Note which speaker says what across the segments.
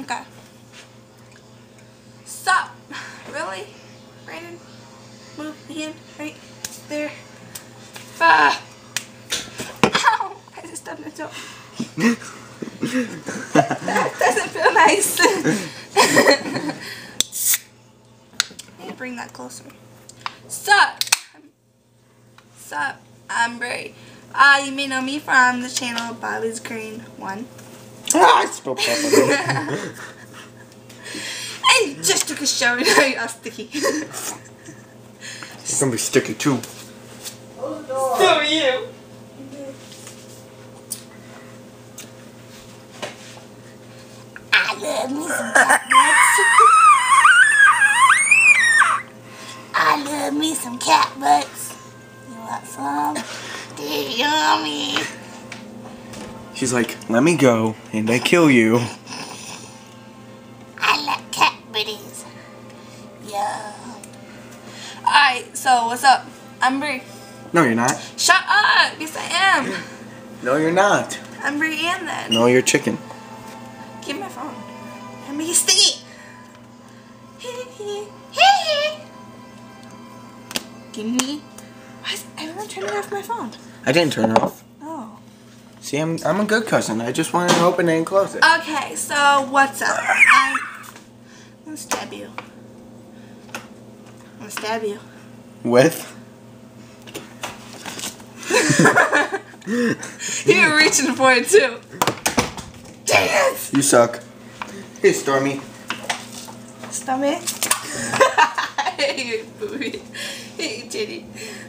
Speaker 1: Okay. Stop. Really? Brandon? Move the hand right there. Ah. Ow! I just stubbed my toe. That doesn't feel nice. I need to bring that closer. Sup? Sup? I'm Bray. You may know me from the channel Bobby's Green 1.
Speaker 2: I spilled pepper.
Speaker 1: I just took a shower. Now you're all sticky.
Speaker 2: It's gonna be sticky too.
Speaker 1: So are you. I love me some cat butts. I love me some cat butts. You want some? They're yummy.
Speaker 2: She's like, let me go, and I kill you.
Speaker 1: I like cat butties. Yum. Alright, so what's up? I'm Bree.
Speaker 2: No, you're not.
Speaker 1: Shut up! Yes, I am.
Speaker 2: No, you're not.
Speaker 1: I'm Bree Ann then.
Speaker 2: No, you're chicken.
Speaker 1: Give me my phone. And make it sticky. Give me. Why is everyone turning off my phone?
Speaker 2: I didn't turn it off.
Speaker 1: Oh.
Speaker 2: See, I'm a good cousin. I just wanted to open it and close it.
Speaker 1: Okay, so what's up? I'm gonna stab you. I'm gonna stab you.
Speaker 2: With?
Speaker 1: You were reaching for it too. Dang it!
Speaker 2: You suck. Hey, Stormy.
Speaker 1: Stomach. Hey, booty. Hey, titty.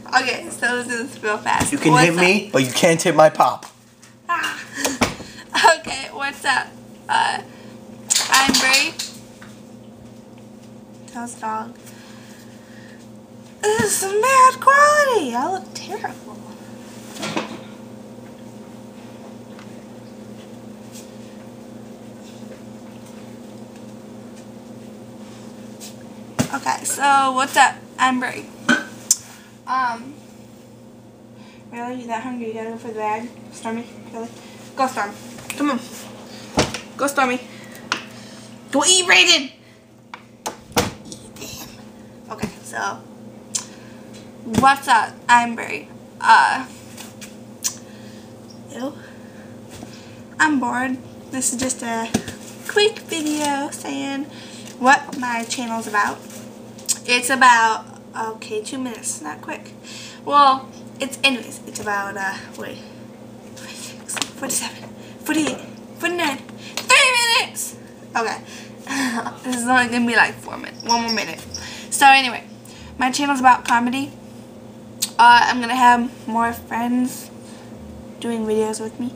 Speaker 1: Okay, so let's do this real fast.
Speaker 2: You can
Speaker 1: What's
Speaker 2: hit me, but you can't hit my pop.
Speaker 1: Ah. Okay, what's up? I'm Bray. How's the dog? This is some bad quality. I look terrible. Okay, so what's up? I'm Bray. Really? You that hungry? You gotta go for the bag? Stormy? Really? Go, Storm. Come on. Go, Stormy. Go eat, Brayden! Eat him. Okay, so what's up? I'm Bray. Ew. I'm bored. This is just a quick video saying what my channel's about. It's about, okay, 2 minutes, not quick. Well, anyways, it's about, wait, 46, 47, 48, 49, 3 minutes! Okay, this is only gonna be like 4 minutes, 1 more minute. So anyway, my channel's about comedy. I'm gonna have more friends doing videos with me.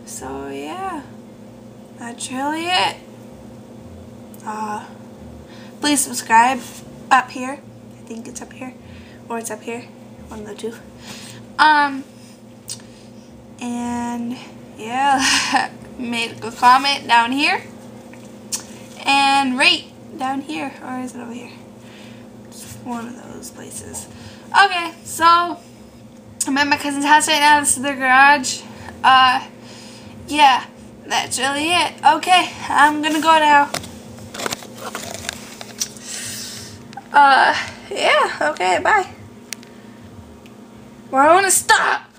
Speaker 1: So yeah, that's really it. Please subscribe up here. I think it's up here, or it's up here, one of the two. And yeah, make a comment down here, and rate down here, or is it over here? It's one of those places. Okay, so I'm at my cousin's house right now. This is their garage. Yeah, that's really it. Okay, I'm gonna go now. Yeah, okay, bye. Well, I wanna stop.